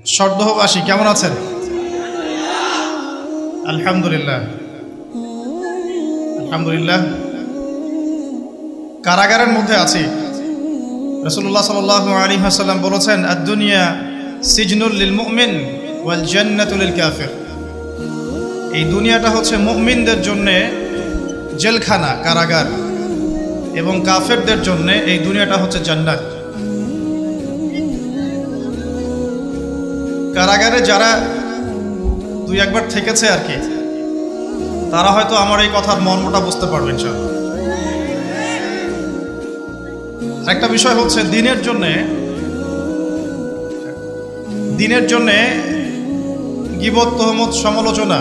সর্দহবাসী কেমন আছেন? আলহামদুলিল্লাহ আলহামদুলিল্লাহ। কারাগারের মধ্যে আছি। রাসূলুল্লাহ সাল্লাল্লাহু আলাইহি ওয়াসাল্লাম বলেছেন, আদ-দুনিয়া সিজনুল লিল মুমিন ওয়াল জান্নাতু লিল কাফির। এই দুনিয়াটা হচ্ছে মুমিনদের জন্য জেলখানা, কারাগার, এবং কাফেরদের জন্য এই দুনিয়াটা হচ্ছে জান্নাত। কারাগারে যারা দুই একবার থেকেছে আর কি, তারা হয়তো আমার এই কথার মর্মটা বুঝতে পারবেন। একটা বিষয় হচ্ছে দিনের জন্যে গীবত, তহমত, সমালোচনা,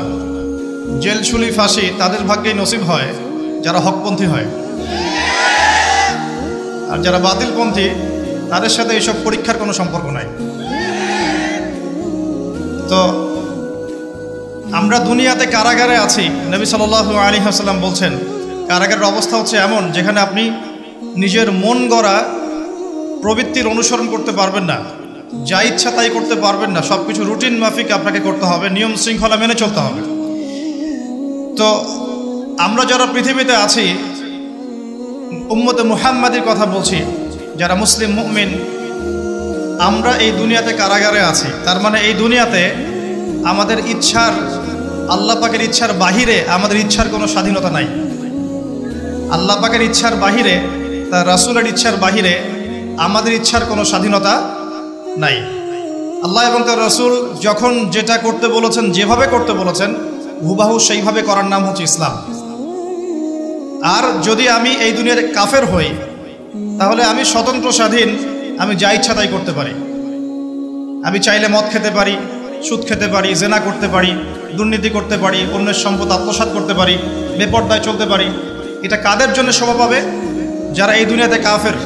জেলছুলি, ফাঁসি তাদের ভাগ্যেই নসিব হয় যারা হকপন্থী হয়। আর যারা বাতিলপন্থী তাদের সাথে এইসব পরীক্ষার কোনো সম্পর্ক নাই। তো আমরা দুনিয়াতে কারাগারে আছি। নবী সাল্লাল্লাহু আলাইহি ওয়াসাল্লাম বলছেন, কারাগারের অবস্থা হচ্ছে এমন যেখানে আপনি নিজের মন গড়া প্রবৃত্তির অনুসরণ করতে পারবেন না, যা ইচ্ছা তাই করতে পারবেন না। সব কিছু রুটিন মাফিক আপনাকে করতে হবে, নিয়ম শৃঙ্খলা মেনে চলতে হবে। তো আমরা যারা পৃথিবীতে আছি, উম্মতে মুহাম্মাদির কথা বলছি, যারা মুসলিম মুমিন, আমরা এই দুনিয়াতে কারাগারে আছি। তার মানে এই দুনিয়াতে আমাদের ইচ্ছার, আল্লাহ পাকের ইচ্ছার বাহিরে আমাদের ইচ্ছার কোনো স্বাধীনতা নাই। আল্লাহ পাকের ইচ্ছার বাহিরে, তার রাসূলের ইচ্ছার বাহিরে আমাদের ইচ্ছার কোনো স্বাধীনতা নাই। আল্লাহ এবং তার রাসূল যখন যেটা করতে বলেছেন, যেভাবে করতে বলেছেন, হুবাহু সেইভাবে করার নাম হচ্ছে ইসলাম। আর যদি আমি এই দুনিয়ার কাফের হই, তাহলে আমি স্বতন্ত্র স্বাধীন, আমি যা ইচ্ছা তাই করতে পারি। আমি চাইলে মদ খেতে পারি, সুদ খেতে পারি, জেনা করতে পারি, দুর্নীতি করতে পারি, অন্যের সম্পদ আত্মসাৎ করতে পারি, বেপরদায় চলতে পারি। এটা কাদের জন্য শোভা পাবে? যারা এই দুনিয়াতে কাফের।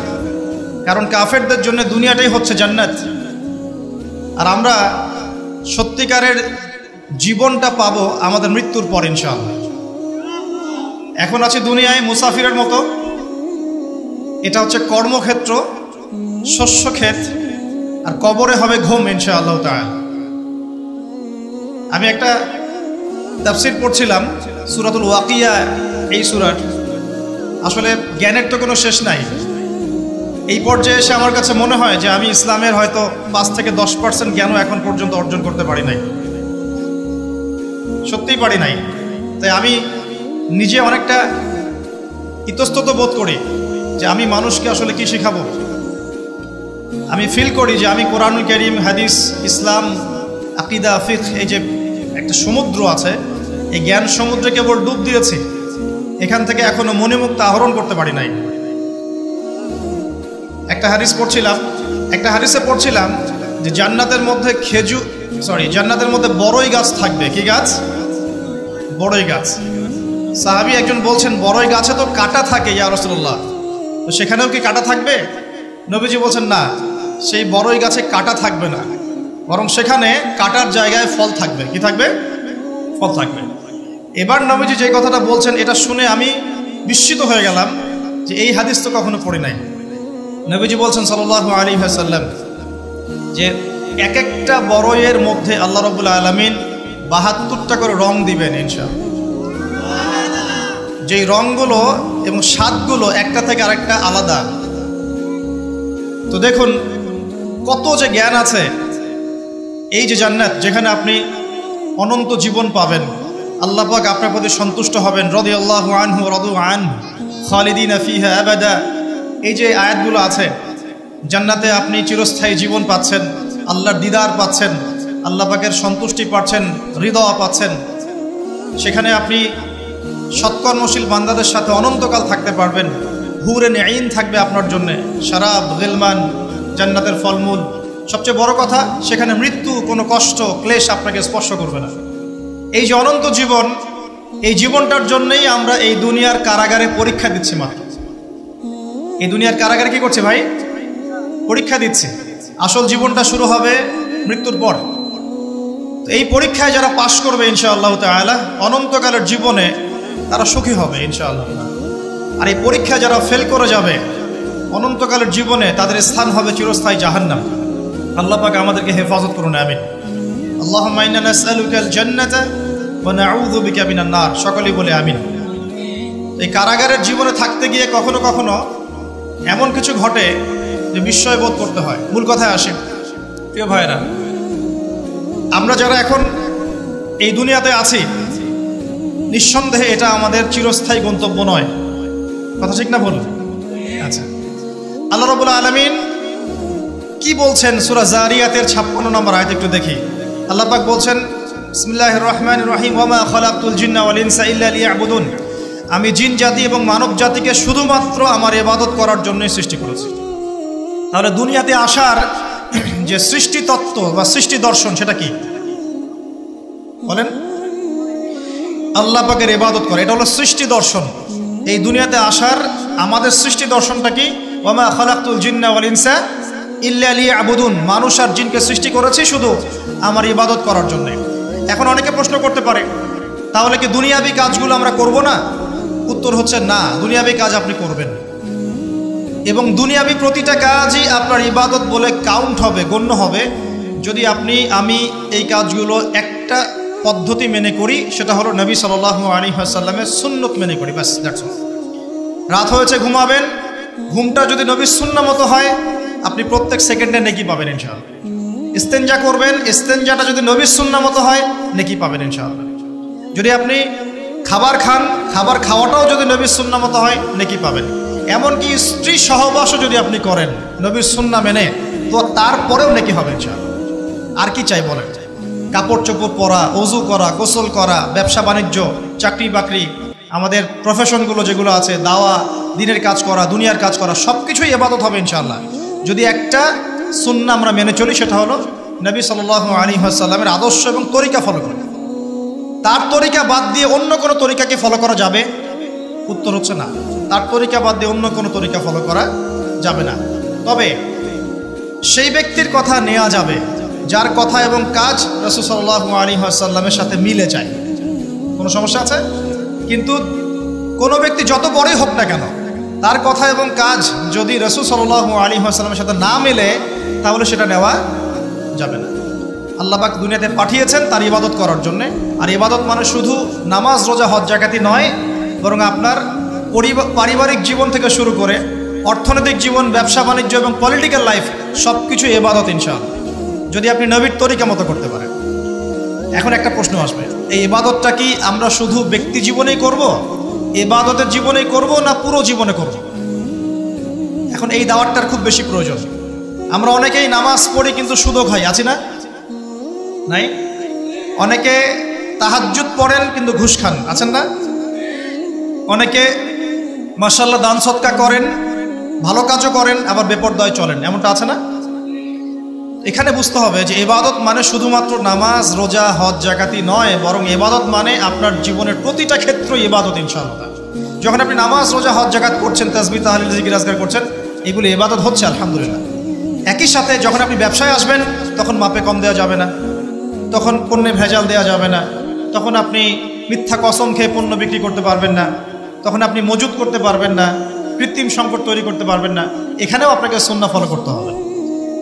কারণ কাফেরদের জন্য দুনিয়াটাই হচ্ছে জান্নাত। আর আমরা সত্যিকারের জীবনটা পাবো আমাদের মৃত্যুর পর ইনশাআল্লাহ। এখন আছে দুনিয়ায় মুসাফিরের মতো। এটা হচ্ছে কর্মক্ষেত্র, শস্যক্ষেত, আর কবরে হবে ঘুম ইনশাআল্লাহ তাআলা। আমি একটা তাফসীর পড়ছিলাম, সূরাতুল ওয়াকিয়া। এই সূরার আসলে জ্ঞানের তো কোনো শেষ নাই। এই পর্যায়ে এসে আমার কাছে মনে হয় যে আমি ইসলামের হয়তো 5 থেকে 10% জ্ঞানও এখন পর্যন্ত অর্জন করতে পারি নাই, সত্যিই পারি নাই। তাই আমি নিজে অনেকটা ইতস্তত বোধ করি যে আমি মানুষকে আসলে কি শেখাবো। আমি ফিল করি যে আমি কোরআনুল কারীম, হাদিস, ইসলাম, আকীদা, ফিকহ, এই যে একটা সমুদ্র আছে, এই জ্ঞান সমুদ্রে কেবল ডুব দিয়েছি, এখান থেকে এখনো মণিমুক্তা আহরণ করতে পারি নাই। একটা হাদিসে পড়ছিলাম যে জান্নাতের মধ্যে বড়ই গাছ থাকবে। কি গাছ? বড়ই গাছ। সাহাবী একজন বলছেন, বড়ই গাছে তো কাঁটা থাকে ইয়া রাসূলুল্লাহ, তো সেখানেও কি কাঁটা থাকবে? নবীজি বলছেন, না, সেই বড়ই গাছে কাঁটা থাকবে না, বরং সেখানে কাঁটার জায়গায় ফল থাকবে। কি থাকবে? ফল থাকবে। এবার নবীজি যে কথাটা বলছেন, এটা শুনে আমি বিস্মিত হয়ে গেলাম যে এই হাদিস তো কখনো পড়ি নাই। নবীজি বলছেন সাল্লাল্লাহু আলাইহি ওয়াসাল্লাম যে এক একটা বড়ইয়ের মধ্যে আল্লাহ রাব্বুল আলামিন 72টা করে রং দিবেন ইনশাআল্লাহ। যেই রংগুলো এবং স্বাদগুলো একটা থেকে আরেকটা আলাদা। তো দেখুন কত যে জ্ঞান আছে। এই যে জান্নাত, যেখানে আপনি অনন্ত জীবন পাবেন, আল্লাহ পাক আপনার প্রতি সন্তুষ্ট হবেন, রাদিয়াল্লাহু আনহু ওয়া রাদু আনহু খালিদিনা ফিহা আবাদা। এই যে আয়াতগুলো আছে, জান্নাতে আপনি চিরস্থায়ী জীবন পাচ্ছেন, আল্লাহর দিদার পাচ্ছেন, আল্লাহ পাকের সন্তুষ্টি পাচ্ছেন, হৃদয় পাচ্ছেন। সেখানে আপনি সৎকর্মশীল বান্দাদের সাথে অনন্তকাল থাকতে পারবেন। হুরে আইন থাকবে আপনার জন্য, শারাব, গিলমান, জান্নাতের ফলমূল। সবচেয়ে বড় কথা, সেখানে মৃত্যু, কোনো কষ্ট, ক্লেশ আপনাকে স্পর্শ করবে না। এই যে অনন্ত জীবন, এই জীবনটার জন্যই আমরা এই দুনিয়ার কারাগারে পরীক্ষা দিচ্ছি। মাত্র এই দুনিয়ার কারাগারে কি করছে ভাই? পরীক্ষা দিচ্ছে। আসল জীবনটা শুরু হবে মৃত্যুর পর। এই পরীক্ষায় যারা পাশ করবে ইনশাআল্লাহ তাআলা, অনন্তকালের জীবনে তারা সুখী হবে ইনশাআল্লাহ। আর এই পরীক্ষায় যারা ফেল করে যাবে, অনন্তকালের জীবনে তাদের স্থান হবে চিরস্থায়ী জাহান্নাম। আল্লাহ পাক আমাদেরকে হেফাজত করুন, আমিন। আল্লাহুম্মা ইন্না নাসআলুকাল জান্নাতা ওয়া নাউযু বিকা মিনান নার। সকলেই বলে আমিন। এই কারাগারের জীবনে থাকতে গিয়ে কখনো কখনো এমন কিছু ঘটে যে বিস্ময় বোধ করতে হয়। মূল কথায় আসে, প্রিয় ভাইরা, আমরা যারা এখন এই দুনিয়াতে আছি, নিঃসন্দেহে এটা আমাদের চিরস্থায়ী গন্তব্য নয়। কথা ঠিক না বলুন? আচ্ছা, আল্লাহ রাব্বুল আলামিন কি বলছেন সূরা জারিয়াতের 56 নম্বর আয়াত একটু দেখি। আল্লাহ পাক বলছেন, বিসমিল্লাহির রহমানির রহিম, ওয়া মা খালাকতুল জিন্না ওয়াল ইনসা ইল্লা লিয়াবুদুন। আমি জিন জাতি এবং মানব জাতিকে শুধুমাত্র আমার ইবাদত করার জন্যই সৃষ্টি করেছি। তাহলে দুনিয়াতে আসার যে সৃষ্টি তত্ত্ব বা সৃষ্টি দর্শন, সেটা কি বলেন? আল্লাহ পাকের ইবাদত করা, এটা হলো সৃষ্টি দর্শন। এই দুনিয়াতে আসার আমাদের সৃষ্টি দর্শনটা কি? ওয়া মা খালাকতুল জিন্না ওয়াল ইনসা ইল্লা লিয়াবুদুন। মানুষ আর জিনকে সৃষ্টি করেছি শুধু আমার ইবাদত করার জন্য। এখন অনেকে প্রশ্ন করতে পারে, তাহলে কি দুনিয়াবি কাজগুলো আমরা করব না? উত্তর হচ্ছে না, দুনিয়াবি কাজ আপনি করবেন, এবং দুনিয়াবি প্রতিটা কাজই আপনার ইবাদত বলে কাউন্ট হবে, গণ্য হবে, যদি আমি এই কাজগুলো একটা পদ্ধতি মেনে করি, সেটা হলো নবী সাল্লাল্লাহু আলাইহি ওয়াসাল্লামের সুন্নত মেনে করি। ব্যাস, দ্যাটস অল। রাত হয়েছে, ঘুমাবেন, ঘুমটা যদি নবীর সুন্নাহ মতো হয়, আপনি প্রত্যেক সেকেন্ডে নেকি পাবেন ইনশাআল্লাহ। ইস্তেনজা করবেন, ইস্তেনজাটা যদি নবীর সুন্নাহ মতো হয়, নেকি পাবেন ইনশাআল্লাহ। যদি আপনি খাবার খান, খাবার খাওয়াটাও যদি নবীর সুন্নাহ মতো হয়, নেকি পাবেন। এমনকি স্ত্রী সহবাসও যদি আপনি করেন নবীর সুন্নাহ মেনে, তো তারপরেও নেকি হবে ইনশাআল্লাহ। আর কি চাই বলেন? কাপড় চোপড় পরা, ওযু করা, গোসল করা, ব্যবসা বাণিজ্য, চাকরি বাকরি, আমাদের প্রফেশনগুলো যেগুলো আছে, দাওয়া, দিনের কাজ করা, দুনিয়ার কাজ করা, সব কিছুই ইবাদত হবে ইনশাআল্লাহ, যদি একটা সুন্নাহ আমরা মেনে চলি, সেটা হলো নবী সাল্লাল্লাহু আলাইহি ওয়াসাল্লামের আদর্শ এবং তরিকা ফলো করা। তার তরিকা বাদ দিয়ে অন্য কোনো তরিকাকে ফলো করা যাবে? উত্তর হচ্ছে না, তার তরিকা বাদ দিয়ে অন্য কোনো তরিকা ফলো করা যাবে না। তবে সেই ব্যক্তির কথা নেওয়া যাবে যার কথা এবং কাজ রাসূল সাল্লাল্লাহু আলাইহি ওয়াসাল্লামের সাথে মিলে যায়। কোনো সমস্যা আছে? কিন্তু কোনো ব্যক্তি যত বড়ই হোক না কেন, তার কথা এবং কাজ যদি রাসূল সাল্লাল্লাহু আলাইহি ওয়াসাল্লামের সাথে না মিলে, তাহলে সেটা নেওয়া যাবে না। আল্লাহ পাক দুনিয়াতে পাঠিয়েছেন তার ইবাদত করার জন্য। আর ইবাদত মানে শুধু নামাজ, রোজা, হজ, যাকাতি নয়, বরং আপনার পারিবারিক জীবন থেকে শুরু করে অর্থনৈতিক জীবন, ব্যবসা বাণিজ্য এবং পলিটিক্যাল লাইফ, সব কিছু ইবাদত ইনশাআল্লাহ, যদি আপনি নবীর তরিকা মতো করতে পারেন। এখন একটা প্রশ্ন আসবে, এই ইবাদতটা কি আমরা শুধু ব্যক্তি জীবনেই করব, ইবাদতের জীবনেই করব, না পুরো জীবনে করব? এখন এই দাওয়াতটার খুব বেশি প্রয়োজন। আমরা অনেকেই নামাজ পড়ি কিন্তু সুদও খাই, আছি না? নাই? অনেকে তাহাজ্জুদ পড়েন কিন্তু ঘুষ খান, আছেন না? অনেকে মাশাআল্লাহ দান সদকা করেন, ভালো কাজও করেন, আবার বেপরদায় চলেন, এমনটা আছে না? এখানে বুঝতে হবে যে ইবাদত মানে শুধুমাত্র নামাজ, রোজা, হজ, যাকাতি নয়, বরং ইবাদত মানে আপনার জীবনের প্রতিটা ক্ষেত্র ইবাদত ইনশাআল্লাহ। যখন আপনি নামাজ, রোজা, হজ, যাকাত করছেন, তাসবিহ, তাহলিল, জিকির, আজকার করছেন, এগুলো ইবাদত হচ্ছে আলহামদুলিল্লাহ। একই সাথে যখন আপনি ব্যবসায় আসবেন, তখন মাপে কম দেওয়া যাবে না, তখন পণ্যে ভেজাল দেওয়া যাবে না, তখন আপনি মিথ্যা কসম খেয়ে পণ্য বিক্রি করতে পারবেন না, তখন আপনি মজুত করতে পারবেন না, কৃত্রিম সংকট তৈরি করতে পারবেন না। এখানেও আপনাকে সুন্নাহ ফলো করতে হবে।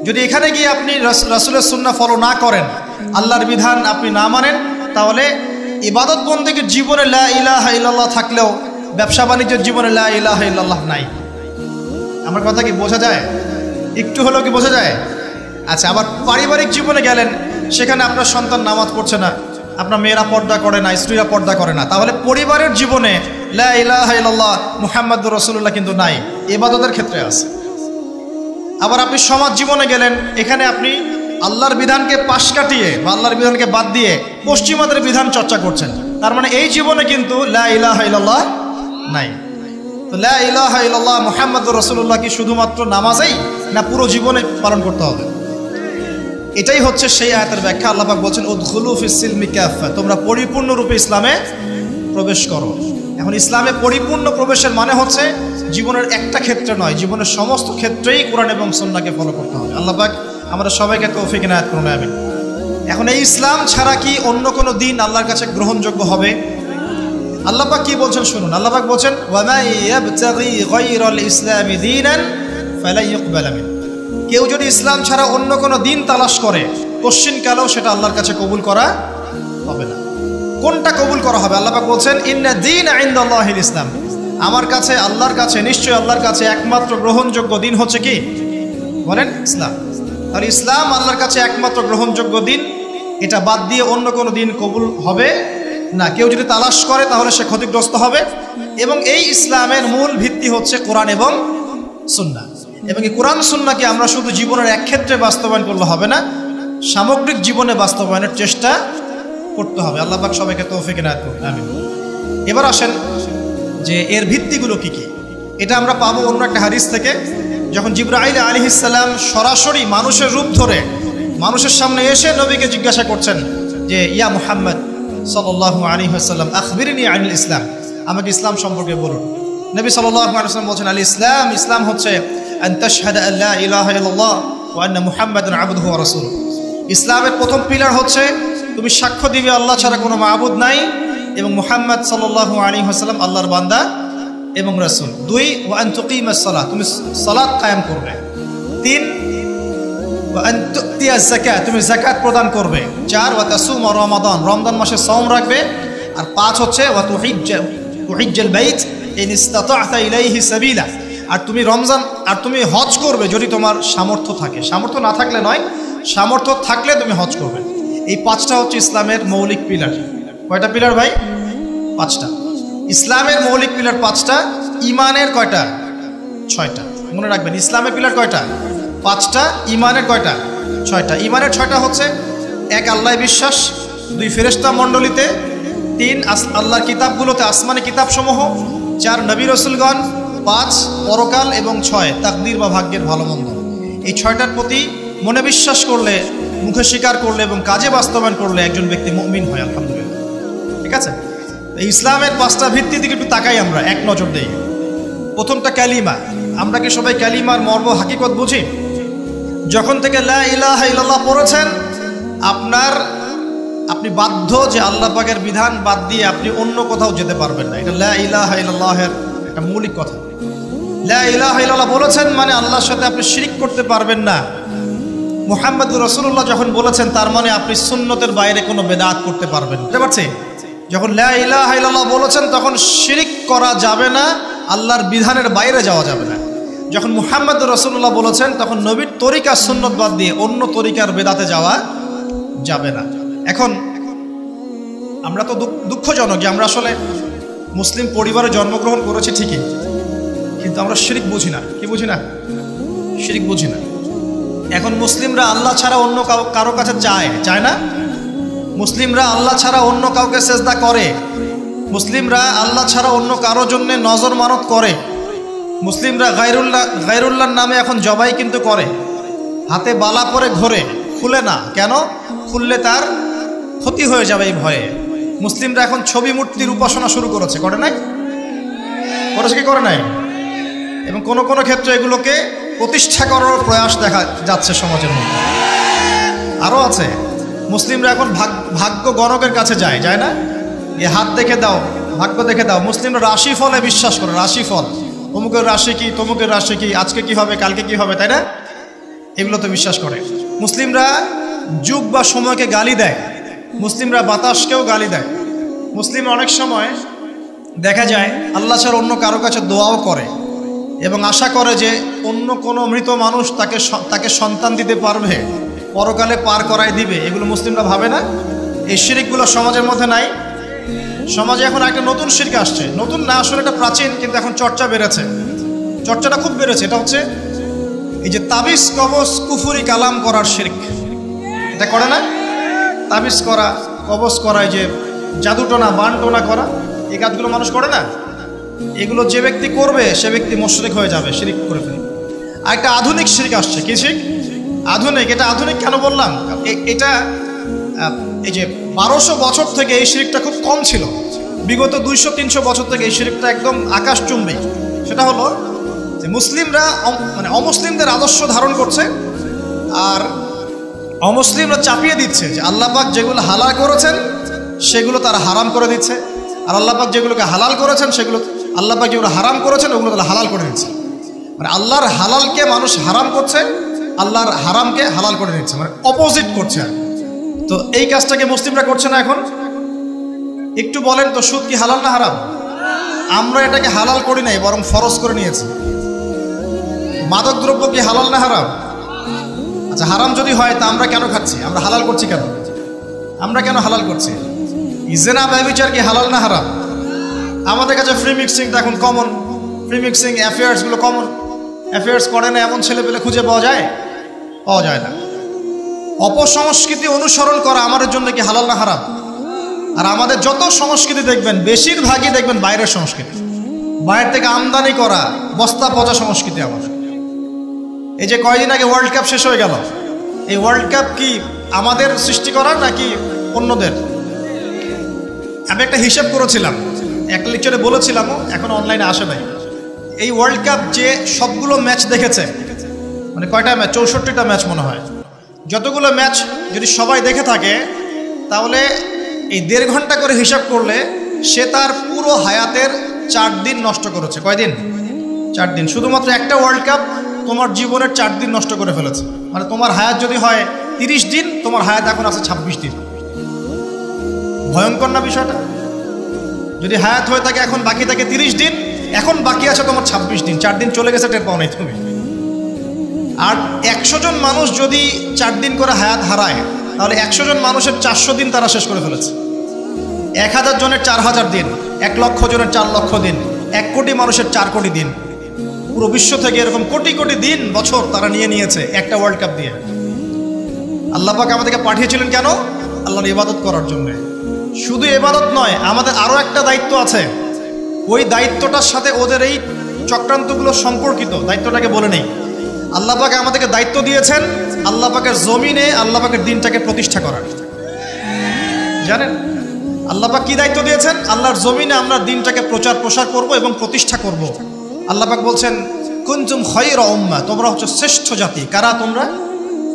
যদি এখানে গিয়ে আপনি রাসূলের সুন্নাহ ফলো না করেন, আল্লাহর বিধান আপনি না মানেন, তাহলে ইবাদত বন্দেগীর জীবনে লা ইলাহা ইল্লাল্লাহ থাকলেও ব্যবসা বাণিজ্যের জীবনে লা ইলাহা ইল্লাল্লাহ নাই। আমার কথা কি বোঝা যায়? একটু হলেও কি বোঝা যায়? আচ্ছা, আবার পারিবারিক জীবনে গেলেন, সেখানে আপনার সন্তান নামাজ পড়ছে না, আপনার মেয়েরা পর্দা করে না, স্ত্রীরা পর্দা করে না, তাহলে পরিবারের জীবনে লা ইলাহা ইল্লাল্লাহ মুহাম্মাদুর রাসূলুল্লাহ কিন্তু নাই, ইবাদতের ক্ষেত্রে আছে। আবার আপনি সমাজ জীবনে গেলেন, এখানে আপনি আল্লাহর বিধানকে পাশ কাটিয়ে বা আল্লাহর বিধানকে বাদ দিয়ে পশ্চিমাদের বিধান চর্চা করছেন, তার মানে এই জীবনে কিন্তু লা ইলাহা ইল্লাল্লাহ নাই। তো লা ইলাহা ইল্লাল্লাহ মুহাম্মাদুর রাসূলুল্লাহ কি শুধুমাত্র নামাজেই, না পুরো জীবনে পালন করতে হবে? এটাই হচ্ছে সেই আয়াতের ব্যাখ্যা। আল্লাহ পাক বলছেন, উদখুলু ফিস সিলমি কাফা, তোমরা পরিপূর্ণরূপে ইসলামে প্রবেশ করো। এখন ইসলামে পরিপূর্ণ প্রবেশের মানে হচ্ছে জীবনের একটা ক্ষেত্রে নয়, জীবনের সমস্ত ক্ষেত্রেই কোরআন এবং সুন্নাহকে ফলো করতে হবে। আল্লাহ পাক আমাদের সবাইকে তৌফিক ইনায়াত করুন, আমিন। এখন এই ইসলাম ছাড়া কি অন্য কোনো দিন আল্লাহর কাছে গ্রহণযোগ্য হবে? আল্লাহ পাক কি বলছেন শুনুন। আল্লাহ পাক বলছেন, ওয়া মা ইয়াবতাগি গায়রাল ইসলামি দীনান ফালা ইউকবালা মিন। কেউ যদি ইসলাম ছাড়া অন্য কোনো দিন তালাশ করে কোশ্চিনকালেও সেটা আল্লাহর কাছে কবুল করা হবে না। কোনটা কবুল করা হবে? আল্লাহ পাক বলছেন ইন্না দীনা ইনদাল্লাহিল ইসলাম, আমার কাছে আল্লাহর কাছে নিশ্চয়ই আল্লাহর কাছে একমাত্র গ্রহণযোগ্য দিন হচ্ছে কি বলেন? ইসলাম। তাহলে ইসলাম আল্লাহর কাছে একমাত্র গ্রহণযোগ্য দিন, এটা বাদ দিয়ে অন্য কোনো দিন কবুল হবে না। কেউ যদি তালাশ করে তাহলে সে ক্ষতিগ্রস্ত হবে। এবং এই ইসলামের মূল ভিত্তি হচ্ছে কোরআন এবং সুন্নাহ। এবং এই কোরআন সুন্নাহকে আমরা শুধু জীবনের এক ক্ষেত্রে বাস্তবায়ন করলে হবে না, সামগ্রিক জীবনে বাস্তবায়নের চেষ্টা করতে হবে। আল্লাহ পাক সবাইকে তৌফিক এনায়েত করুন, আমিন। এবার আসেন যে এর ভিত্তিগুলো কি কি, এটা আমরা পাবো অন্য একটা হাদিস থেকে। যখন জিবরাইল আলাইহিস সালাম সরাসরি মানুষের রূপ ধরে মানুষের সামনে এসে নবীকে জিজ্ঞাসা করছেন যে ইয়া মুহাম্মদ সাল্লাল্লাহু আলাইহি ওয়াসাল্লাম আখবিরনি আনিল ইসলাম, আমাকে ইসলাম সম্পর্কে বলুন। নবী সাল্লাল্লাহু আলাইহি ওয়াসাল্লাম বলছেন আল ইসলাম, ইসলাম হচ্ছে আন তাশহাদা আল্লা ইলাহা ইল্লাল্লাহ ওয়া আন্না মুহাম্মাদান আবদুহু ওয়া রাসূলুহু। ইসলামের প্রথম পিলার হচ্ছে তুমি সাক্ষ্য দিবে আল্লাহ ছাড়া কোনো মাবুদ নাই এবং মুহাম্মদ সাল্লাল্লাহু আলাইহি ওয়াসাল্লাম আল্লাহর বান্দা এবং রাসূল। 2 ওয়া আন তুকিমাস সালাত, তুমি সালাত কায়েম করবে। 3 ওয়া আন তুতিয়াজ যাকাত, তুমি যাকাত প্রদান করবে। 4 ওয়া তাসুমা রমাদান, রমজান মাসে সাওম রাখবে। আর 5 হচ্ছে ওয়া তুহিজ্জাল বাইত ইন ইসতাতা'তা ইলাইহি সাবিলা, আর তুমি রমজান আর তুমি হজ করবে যদি তোমার সামর্থ্য থাকে। সামর্থ্য না থাকলে নয়, সামর্থ্য থাকলে তুমি হজ করবে। এই 5টা হচ্ছে ইসলামের মৌলিক পিলার। কয়টা পিলার ভাই? 5টা। ইসলামের মৌলিক পিলার 5টা, ইমানের কয়টা? 6টা। মনে রাখবেন ইসলামের পিলার কয়টা? 5টা। ইমানের কয়টা? 6টা। ইমানের 6টা হচ্ছে 1 আল্লাহ বিশ্বাস, 2 ফেরেশতা মণ্ডলীতে, 3 আল্লাহর কিতাবগুলোতে আসমানি কিতাবসমূহ, 4 নবী রাসূলগণ, 5 পরকাল এবং 6 তাকদীর বা ভাগ্যের ভালো মন্দ। এই 6টার প্রতি মনে বিশ্বাস করলে, মুখে স্বীকার করলে এবং কাজে বাস্তবায়ন করলে একজন ব্যক্তি মুমিন হয়, আলহামদুলিল্লাহ। ঠিক আছে? এই ইসলামের 5টা ভিত্তি দিকে একটু তাকাই আমরা, এক নজর দেই। প্রথমটা কালিমা। আমরা কি সবাই কালিমার মর্ম হাকিকত বুঝি? যখন থেকে লা ইলাহা ইল্লাল্লাহ পড়েছেন আপনি বাধ্য যে আল্লাহ পাকের বিধান বাদ দিয়ে আপনি অন্য কোথাও যেতে পারবেন না। এটা লা ইলাহা ইল্লাল্লাহের একটা মৌলিক কথা। লা ইলাহা ইল্লাল্লাহ বলেছেন মানে আল্লাহর সাথে আপনি শিরিক করতে পারবেন না। মুহাম্মদুর রাসূলুল্লাহ যখন বলেছেন তার মানে আপনি সুন্নতের বাইরে কোনো বেদাত করতে পারবেন না। বুঝতে পারছেন? যখন লা ইলাহা ইল্লাল্লাহ বলেছেন তখন শিরিক করা যাবে না, আল্লাহর বিধানের বাইরে যাওয়া যাবে না। যখন মুহাম্মদুর রাসূলুল্লাহ বলেছেন তখন নবীর তরিকা সুন্নত বাদ দিয়ে অন্য তরিকার বেদাতে যাওয়া যাবে না। এখন আমরা তো দুঃখজনক যে আমরা আসলে মুসলিম পরিবারে জন্মগ্রহণ করেছি ঠিকই, কিন্তু আমরা শিরিক বুঝি না। কি বুঝি না? শিরিক বুঝি না। এখন মুসলিমরা আল্লাহ ছাড়া অন্য কারো কাছে চায় না। মুসলিমরা আল্লাহ ছাড়া অন্য কাউকে সেজদা করে। মুসলিমরা আল্লাহ ছাড়া অন্য কারোর জন্য নজর মানত করে। মুসলিমরা গায়রুল্লাহর নামে এখন জবাই কিন্তু করে, হাতে বালা পরে ঘোরে, খুলে না। কেন? খুললে তার ক্ষতি হয়ে যাবে এই ভয়ে। মুসলিমরা এখন ছবি মূর্তির উপাসনা শুরু করেছে, করে নাই? করেছে কি করে নাই? এবং কোন কোন ক্ষেত্রে এগুলোকে প্রতিষ্ঠা করার প্রয়াস দেখা যাচ্ছে সমাজের মধ্যে। আরও আছে, মুসলিমরা এখন ভাগ্য গণকের কাছে যায় না? এ হাত দেখে দাও, ভাগ্য দেখে দাও। মুসলিমরা রাশিফলে বিশ্বাস করে, রাশিফল, অমুকের রাশি কি, তমুকের রাশি কি, আজকে কি হবে, কালকে কি হবে, তাই না? এগুলো তো বিশ্বাস করে। মুসলিমরা যুগ বা সময়কে গালি দেয়। মুসলিমরা বাতাসকেও গালি দেয়। মুসলিম অনেক সময় দেখা যায় আল্লাহ ছাড়া অন্য কারো কাছে দোয়াও করে এবং আশা করে যে অন্য কোনো মৃত মানুষ তাকে সন্তান দিতে পারবে, পরকালে পার করাই দিবে। এগুলো মুসলিমরা ভাবে না? এই শিরকগুলো সমাজের মধ্যে নাই। সমাজে এখন একটা নতুন শিরক আসছে, নতুন না আসলে এটা প্রাচীন, কিন্তু এখন চর্চা বেড়েছে, চর্চাটা খুব বেড়েছে। এটা হচ্ছে এই যে তাবিজ কবজ কুফরি কালাম করার শিরক। এটা করে না? তাবিজ করা, কবজ করা, এই যে জাদুটোনা বানটোনা করা, এই কাজগুলো মানুষ করে না? এগুলো যে ব্যক্তি করবে সে ব্যক্তি মুশরিক হয়ে যাবে, শিরক করে ফেলবে। আর একটা আধুনিক শিরক আসছে। কি শিরক? আধুনিক। এটা আধুনিক কেন বললাম? এটা এই যে 1200 বছর থেকে এই শিরকটা খুব কম ছিল। বিগত 200-300 বছর থেকে এই শিরকটা একদম আকাশচুম্বী। সেটা হলো যে মুসলিমরা মানে অমুসলিমদের আদর্শ ধারণ করছে আর অমুসলিমরা চাপিয়ে দিচ্ছে যে আল্লাহ পাক যেগুলো হালাল করেছেন সেগুলো তারা হারাম করে দিচ্ছে, আর আল্লাহ পাক যেগুলোকে হালাল করেছেন সেগুলো, আল্লাহ পাক যেগুলো হারাম করেছেন ওগুলো তারা হালাল করে দিচ্ছে। মানে আল্লাহর হালালকে মানুষ হারাম করছে আল্লাহর হারামকে হালাল করে নিচ্ছে, মানে অপোজিট করছে। তো এই কাজটাকে মুসলিমরা করছে না এখন? একটু বলেন তো, সুদ কি হালাল না হারাম? আমরা এটাকে হালাল করি নাই, বরং ফরজ করে নিয়েছি। মাদক দ্রব্য কি হালাল না হারাম? আচ্ছা, হারাম যদি হয় তা আমরা কেন খাচ্ছি? আমরা হালাল করছি কেন? আমরা কেন হালাল করছি? জিনা ব্যভিচার কি হালাল না হারাম? আমাদের কাছে ফ্রি মিক্সিংটা এখন কমন, ফ্রি মিক্সিং অ্যাফেয়ার্সগুলো কমন। অ্যাফেয়ার্স করে না এমন ছেলে পেলে খুঁজে পাওয়া যায়? পাওয়া যায় না। অপসংস্কৃতি অনুসরণ করা আমাদের জন্য কি হালাল না হারাম? আর আমাদের যত সংস্কৃতি দেখবেন, বেশিরভাগই দেখবেন বাইরের সংস্কৃতি, বাইরে থেকে আমদানি করা বস্তা পচা সংস্কৃতি আমাদের। এই যে কয়দিন আগে ওয়ার্ল্ড কাপ শেষ হয়ে গেল, এই ওয়ার্ল্ড কাপ কি আমাদের সৃষ্টি করা নাকি অন্যদের? আমি একটা হিসাব করেছিলাম, একটা লেকচারে বলেছিলামও, এখন অনলাইনে আসে নাই। এই ওয়ার্ল্ড কাপ যে সবগুলো ম্যাচ দেখেছে, মানে কয়টা ম্যাচ? 64টা ম্যাচ মনে হয়। যতগুলো ম্যাচ যদি সবাই দেখে থাকে, তাহলে এই 1.5 ঘন্টা করে হিসাব করলে সে তার পুরো হায়াতের 4 দিন নষ্ট করেছে। কয়দিন? 4 দিন। শুধুমাত্র একটা ওয়ার্ল্ড কাপ তোমার জীবনের 4 দিন নষ্ট করে ফেলেছে। মানে তোমার হায়াত যদি হয় 30 দিন, তোমার হায়াত এখন আছে 26 দিন। ভয়ঙ্কর না বিষয়টা? যদি হায়াত হয়ে থাকে এখন বাকি থাকে 30 দিন, এখন বাকি আছে তোমার 26 দিন। 4 দিন চলে গেছে, টের পাও নাই তুমি। আর 100 জন মানুষ যদি 4 দিন করে হায়াত হারায়, তাহলে 100 জন মানুষের 400 দিন তারা শেষ করে ফেলেছে। 1000 জনের 4000 দিন, 1 লক্ষ জনের 4 লক্ষ দিন, 1 কোটি মানুষের 4 কোটি দিন। পুরো বিশ্ব থেকে এরকম কোটি কোটি দিন, বছর তারা নিয়ে নিয়েছে একটা ওয়ার্ল্ড কাপ দিয়ে। আল্লাহ পাক আমাদেরকে পাঠিয়েছিলেন কেন? আল্লাহর ইবাদত করার জন্য। শুধু ইবাদত নয়, আমাদের আরও একটা দায়িত্ব আছে। ওই দায়িত্বটার সাথে ওদের এই চক্রান্তগুলো সম্পর্কিত। দায়িত্বটাকে বলে নেই। আল্লাহ পাক আমাদেরকে দায়িত্ব দিয়েছেন আল্লাহ পাকের জমিনে আল্লাহ পাকের দিনটাকে প্রতিষ্ঠা করার। জানেন আল্লাহ পাক কি দায়িত্ব দিয়েছেন? আল্লাহর জমিনে আমরা দিনটাকে প্রচার প্রসার করব এবং প্রতিষ্ঠা করব। আল্লাহ পাক বলছেন, কুনতুম খায়রা উম্মাহ, তোমরা হচ্ছে শ্রেষ্ঠ জাতি। কারা তোমরা?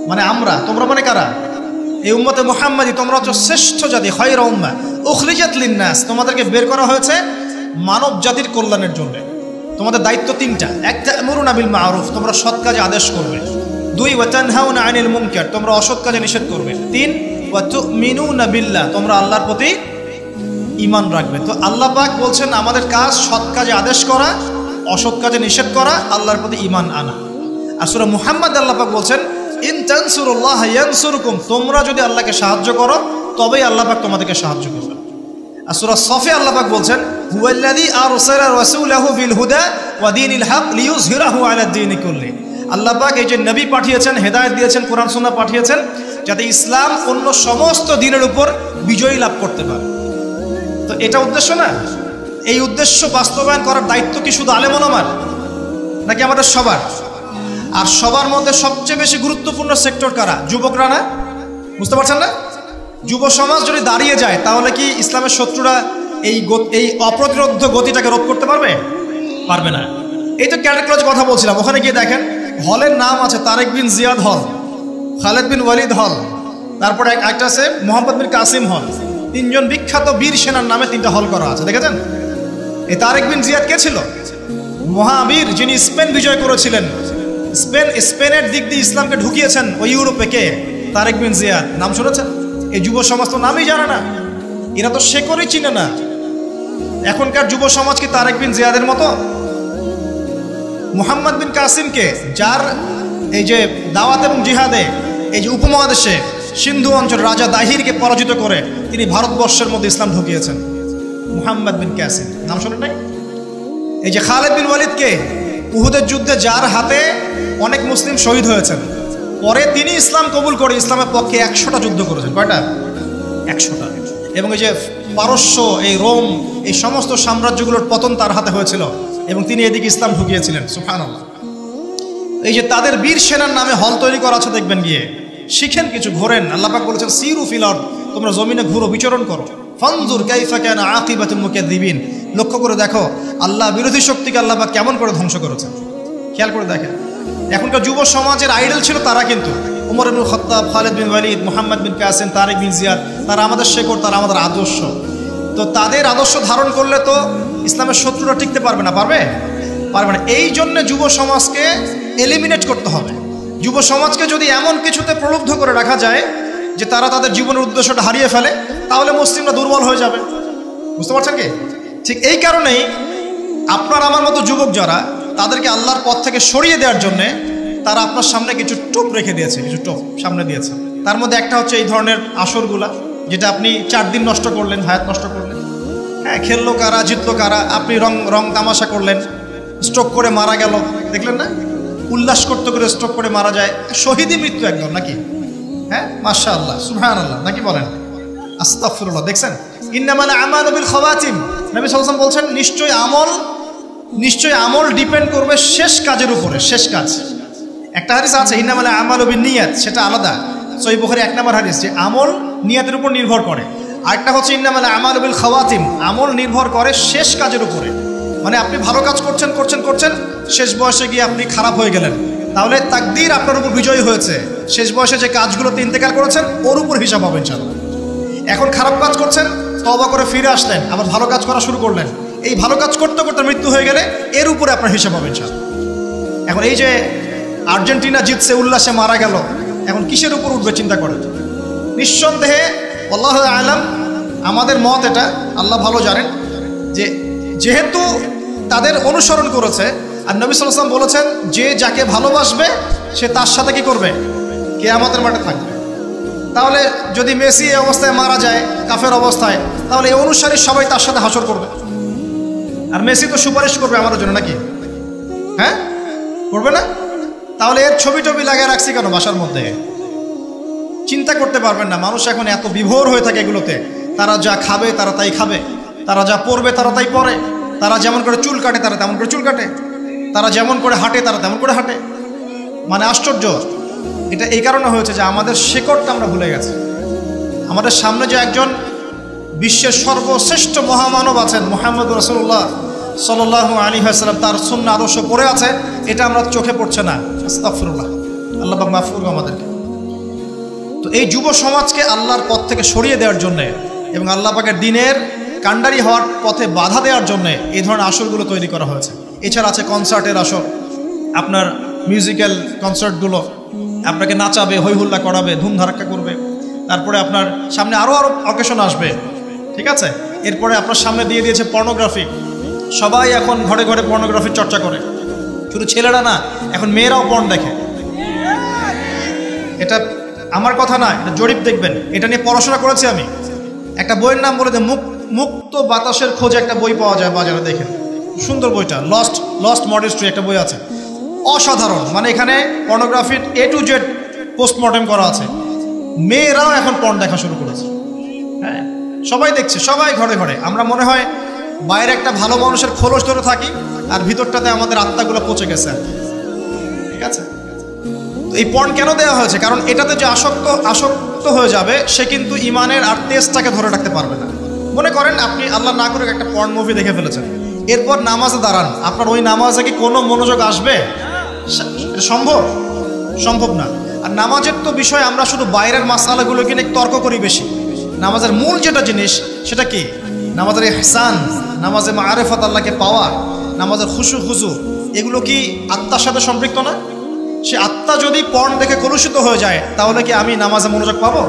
মানে আমরা। তোমরা মানে কারা? এই উম্মতে মুহাম্মাদি, তোমরা হচ্ছে শ্রেষ্ঠ জাতি। খায়রা উম্মাহ উখরিজাত লিন-নাস, তোমাদেরকে বের করা হয়েছে মানব জাতির কল্যাণের জন্য। তোমাদের দায়িত্ব 3টা। 1, তা'মুরুনা বিল মা'রুফ, তোমরা সৎ কাজে আদেশ করবে। 2, ওয়া তানহাউনা আনিল মুনকার, তোমরা অসৎ কাজে নিষেধ করবে। 3, ওয়া তু'মিনুনা বিল্লাহ, তোমরা আল্লাহর প্রতি ঈমান রাখবে। তো আল্লাহ পাক বলছেন আমাদের কাজ সৎ কাজে আদেশ করা, অসৎ কাজে নিষেধ করা, আল্লাহর প্রতি ঈমান আনা। আর সূরা মুহাম্মদ আল্লাহ পাক বলছেন, ইন তানসুরুল্লাহ ইয়ানসুরকুম, তোমরা যদি আল্লাহকে সাহায্য করো তবেই আল্লাহ পাক তোমাদেরকে সাহায্য করবে। আর সূরা সফে আল্লাহ পাক বলছেন, হুয়াল্লাযী আরসালা রাসূলাহু বিল হুদা ওয়া দীনিল হক লিইয়ুযহিরাহু আলাদ দীনি কুল্লি। আল্লাহ পাক এই যে নবী পাঠিয়েছেন, হেদায়েত দিয়েছেন, কোরআন সুন্নাহ পাঠিয়েছেন, যাতে ইসলাম অন্য সমস্ত দ্বীনের উপর বিজয় লাভ করতে পারে। তো এটা উদ্দেশ্য না? এই উদ্দেশ্য বাস্তবায়ন করার দায়িত্ব কি শুধু আলেম ওলামার, নাকি আমাদের সবার? আর সবার মধ্যে সবচেয়ে বেশি গুরুত্বপূর্ণ সেক্টর কারা? যুবকরা না? বুঝতে পারছেন না? যুব সমাজ যদি দাঁড়িয়ে যায়, তাহলে কি ইসলামের শত্রুরা এই অপ্রতিরোধ্য গতিটাকে রোধ করতে পারবে? পারবে না। এই তো ক্যাডেট কলেজের কথা বলছিলাম, ওখানে গিয়ে দেখেন হলের নাম আছে তারেক বিন জিয়াদ হল, খালেদ বিন ওয়ালিদ হল, তারপরে একটা আছে মোহাম্মদ বিন কাসিম হল। 3 জন বিখ্যাত বীর সেনার নামে 3টা হল করা আছে, দেখেছেন? এই তারেক বিন জিয়াদ কে ছিল? মহাবীর, যিনি স্পেন বিজয় করেছিলেন। স্পেনের দিক দিয়ে ইসলামকে ঢুকিয়েছেন ওই ইউরোপে। কে? তারেক বিন জিয়াদ। নাম শুনেছেন? এই যুব সমাজ তো নামই জানে না, এরা তো শেকড়ই চিনে না। এখনকার যুব সমাজ কি তারেক বিন জিয়াদের মতো? মুহাম্মদ বিন কাসিমকে, যার এই যে দাওয়াত এবং জিহাদে এই যে উপমহাদেশে সিন্ধু অঞ্চল রাজা দাহিরকে পরাজিত করে তিনি ভারতবর্ষের মধ্যে ইসলাম ঢুকিয়েছেন। মুহাম্মদ বিন কাসিম নাম শোনেন নাই? এই যে খালেদ বিন ওয়ালিদকে, উহুদের যুদ্ধে যার হাতে অনেক মুসলিম শহীদ হয়েছেন, পরে তিনি ইসলাম কবুল করে ইসলামের পক্ষে 100টা যুদ্ধ করেছেন। কয়টা? 100টা। এবং এই যে পারস্য, এই রোম, এই সমস্ত সাম্রাজ্যগুলোর পতন তার হাতে হয়েছিল এবং তিনি এদিকে ইসলাম ঢুকিয়েছিলেন। সুবহানাল্লাহ। এই যে তাদের বীর সেনার নামে হল তৈরি করা আছে, দেখবেন গিয়ে শিখেন কিছু, ঘোরেন। আল্লাহ পাক বলেছেন, সিরু ফিল আরদ, তোমরা জমিনে ঘুরো, বিচরণ করো। ফানজুর কাইফা কানা আকিবাতুল মুকাদ্দিবিন, লক্ষ্য করে দেখো আল্লাহ বিরোধী শক্তিকে আল্লাহ পাক কেমন করে ধ্বংস করেছেন। খেয়াল করে দেখেন। এখনকার যুব সমাজের আইডল ছিল তারা, কিন্তু ওমর ইবনে খাত্তাব, খালেদ বিন ওয়ালিদ, মুহাম্মদ বিন কাসিম, তারেক বিন জিয়াদ, তারা আমাদের শেকড়, তারা আমাদের আদর্শ। তো তাদের আদর্শ ধারণ করলে তো ইসলামের শত্রুরা টিকতে পারবে না। পারবে? পারবে না। এই জন্য যুব সমাজকে এলিমিনেট করতে হবে। যুব সমাজকে যদি এমন কিছুতে প্রলুব্ধ করে রাখা যায় যে তারা তাদের জীবনের উদ্দেশ্যটা হারিয়ে ফেলে, তাহলে মুসলিমরা দুর্বল হয়ে যাবে। বুঝতে পারছেন কি? ঠিক এই কারণেই আপনার আমার মতো যুবক যারা, তাদেরকে আল্লাহর পথ থেকে সরিয়ে দেওয়ার জন্যে তারা আপনার সামনে কিছু টোপ রেখে দিয়েছে, কিছু টোপ সামনে দিয়েছে। তার মধ্যে একটা হচ্ছে এই ধরনের আসরগুলা, যেটা আপনি 4 দিন নষ্ট করলেন, হায়াত নষ্ট করলেন। হ্যাঁ, খেললো কারা, জিতলো কারা, আপনি রং তামাশা করলেন, স্ট্রোক করে মারা গেল, দেখলেন না? উল্লাস করতে করে স্ট্রোক করে মারা যায়, শহীদি মৃত্যু একদম, নাকি? হ্যাঁ, মাশাআল্লাহ, সুবহানাল্লাহ, নাকি বলেন? আস্তাগফিরুল্লাহ। দেখছেন, ইন্নামাল আমালু বিল খাওয়াতিম, নবী সাল্লাল্লাহু আলাইহি ওয়াসাল্লাম বলছেন নিশ্চয়ই আমল ডিপেন্ড করবে শেষ কাজের উপরে, শেষ কাজ। একটা হাদিস আছে ইন্নামাল আমালু বিন্নিয়াত, সেটা আলাদা, সহিহ বুখারী 1 নম্বর হাদিস, যে আমল নিয়তের উপর নির্ভর করে। আরেকটা হচ্ছে ইন্নামাল আমালু বিল খাওয়াতিম, আমল নির্ভর করে শেষ কাজের উপরে। মানে আপনি ভালো কাজ করছেন, শেষ বয়সে গিয়ে আপনি খারাপ হয়ে গেলেন, তাহলে তাকদীর আপনার উপর বিজয়ী হয়েছে। শেষ বয়সে যে কাজগুলোতে ইন্তেকাল করেছেন ওর উপর হিসাব হবে ইনশাআল্লাহ। এখন খারাপ কাজ করছেন, তওবা করে ফিরে আসলেন, আবার ভালো কাজ করা শুরু করলেন, এই ভালো কাজ করতে করতে মৃত্যু হয়ে গেলে এর উপরে আপনার হিসাব হবে ইনশাআল্লাহ। এখন এই যে আর্জেন্টিনা জিতছে, উল্লাসে মারা গেল, এখন কিসের উপর উঠবে চিন্তা করেন। নিঃসন্দেহে আল্লাহু আ'লাম, আমাদের মত এটা, আল্লাহ ভালো জানেন, যে যেহেতু তাদের অনুসরণ করেছে, আর নবী সাল্লাল্লাহু আলাইহি ওয়াসাল্লাম বলেছেন যে যাকে ভালোবাসবে সে তার সাথে কি করবে, কিয়ামতের মাঠে থাকবে। তাহলে যদি মেসি এই অবস্থায় মারা যায় কাফের অবস্থায়, তাহলে এই অনুসারী সবাই তার সাথে হাসর করবে, আর মেসি তো সুপারিশ করবে আমাদের জন্য, নাকি? হ্যাঁ, করবে না? তাহলে এর ছবি লাগিয়ে রাখছি কেন বাসার মধ্যে? চিন্তা করতে পারবেন না, মানুষ এখন এত বিভোর হয়ে থাকে এগুলোতে। তারা যা খাবে তারা তাই খাবে, তারা যা পরবে তারা তাই পরে, তারা যেমন করে চুল কাটে তারা তেমন করে চুল কাটে, তারা যেমন করে হাঁটে তারা তেমন করে হাঁটে। মানে আশ্চর্য। এটা এই কারণে হয়েছে যে আমাদের শেকড়টা আমরা ভুলে গেছি। আমাদের সামনে যে একজন বিশ্বের সর্বশ্রেষ্ঠ মহামানব আছেন, মুহাম্মদ রাসূলুল্লাহ সাল্লাল্লাহু আলাইহি ওয়াসাল্লাম, তার সুন্নাহ আদর্শ পড়ে আছে, এটা আমরা চোখে পড়ছে না। আস্তাগফিরুল্লাহ, আল্লাহ পাক মাফ করুন আমাদেরকে। তো এই যুব সমাজকে আল্লাহর পথ থেকে সরিয়ে দেওয়ার জন্যে এবং আল্লাহ পাকের দ্বীনের কাণ্ডারি হওয়ার পথে বাধা দেওয়ার জন্যে এই ধরনের আসরগুলো তৈরি করা হয়েছে। এছাড়া আছে কনসার্টের আসর, আপনার মিউজিক্যাল কনসার্টগুলো, আপনাকে নাচাবে, হইহুল্লা করাবে, ধুমধারাক্কা করবে। তারপরে আপনার সামনে আরও অকেশন আসবে, ঠিক আছে? এরপরে আপনার সামনে দিয়ে দিয়েছে পর্নোগ্রাফি। সবাই এখন ঘরে ঘরে পর্নোগ্রাফির চর্চা করে, শুধু ছেলেরা না, এখন মেয়েরাও পর্ন দেখে। এটা আমার কথা না, এটা জরিপ দেখবেন, এটা নিয়ে পড়াশোনা করেছি আমি। একটা বইয়ের নাম বলে যে মুক্ত বাতাসের খোঁজে, একটা বই পাওয়া যায় বাজারে, দেখেন, সুন্দর বইটা, লস্ট মডেস্ট্রি একটা বই আছে, অসাধারণ। মানে এখানে পর্নোগ্রাফির A to Z পোস্টমর্টেম করা আছে। মেয়েরাও এখন পর্ন দেখা শুরু করেছে। হ্যাঁ, সবাই দেখছে, সবাই ঘরে ঘরে। আমরা মনে হয় বাইরে একটা ভালো মানুষের খোলস ধরে থাকি, আর ভিতরটাতে আমাদের আত্মাগুলো পচে গেছে, ঠিক আছে? তো এই পর্ন কেন দেওয়া হয়েছে? কারণ এটাতে যে আসক্ত হয়ে যাবে, সে কিন্তু ইমানের আর তেজটাকে ধরে রাখতে পারবে না। মনে করেন আপনি আল্লাহ না করে একটা পর্ন মুভি দেখে ফেলেছেন, এরপর নামাজে দাঁড়ান, আপনার ওই নামাজে কি কোনো মনোযোগ আসবে? সম্ভব না। আর নামাজের তো বিষয় আমরা শুধু বাইরের মাসালাগুলোকে নিয়ে তর্ক করি বেশি। নামাজের মূল যেটা জিনিস সেটা কি? নামাজের ইহসান, নামাজে মাআরিফাত, আল্লাহকে পাওয়া, নামাজের খুশু, এগুলো কি আত্মার সাথে সম্পৃক্ত না? সে আত্মা যদি পর্ন দেখে কলুষিত হয়ে যায়, তাহলে কি আমি নামাজে মনোযোগ পাবো?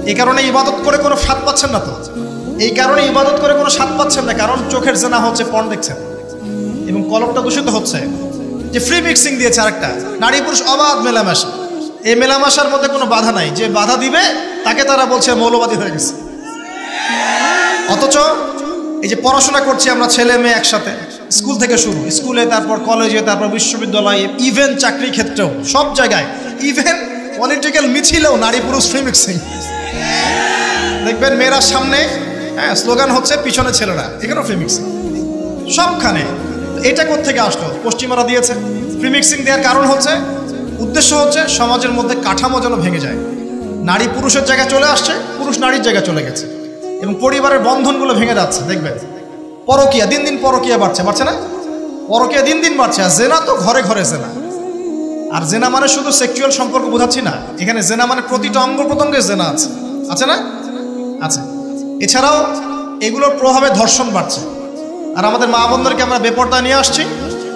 এই কারণে ইবাদত করে কোনো স্বাদ পাচ্ছেন না। তো এই কারণে ইবাদত করে কোনো স্বাদ পাচ্ছেন না, কারণ চোখের জেনা হচ্ছে, পর্ন দেখছেন, এবং কলবটা দূষিত হচ্ছে। যে ফ্রি মিক্সিং দিয়েছে আরেকটা, নারী পুরুষ অবাধ মেলামেশা। এই মেলামেশার মধ্যে কোনো বাধা নাই, যে বাধা দিবে তাকে তারা বলছে মৌলবাদী হয়ে গেছে। অথচ এই যে পড়াশোনা করছি আমরা ছেলে মেয়ে একসাথে, স্কুল থেকে শুরু, স্কুলে, তারপর কলেজে, তারপর বিশ্ববিদ্যালয়ে, ইভেন চাকরি ক্ষেত্রেও, সব জায়গায়, ইভেন পলিটিক্যাল মিছিলেও নারী পুরুষ ফ্রি মিক্সিং। দেখবেন মেয়েরা সামনে, হ্যাঁ, স্লোগান হচ্ছে, পিছনে ছেলেরা, এখানেও ফ্রি মিক্সিং সবখানে। এটা কোত্থেকে আসলো? পশ্চিমারা দিয়েছে। ফ্রি মিক্সিং দেওয়ার কারণ হচ্ছে, উদ্দেশ্য হচ্ছে সমাজের মধ্যে কাঠামো যেন ভেঙে যায়। নারী পুরুষের জায়গায় চলে আসছে, পুরুষ নারীর জায়গায় চলে গেছে, এবং পরিবারের বন্ধনগুলো ভেঙে যাচ্ছে। দেখবেন পরকীয়া, দিন দিন পরকীয়া বাড়ছে না? পরকীয়া দিন দিন বাড়ছে। আর জেনা তো ঘরে ঘরে জেনা। আর জেনা মানে শুধু সেক্সুয়াল সম্পর্ক বোঝাচ্ছি না, এখানে জেনা মানে প্রতিটা অঙ্গ প্রত্যঙ্গে জেনা আছে না? আছে। এছাড়াও এগুলোর প্রভাবে ধর্ষণ বাড়ছে। আর আমাদের মা বোনদেরকে আমরা বেপরদা নিয়ে আসছি,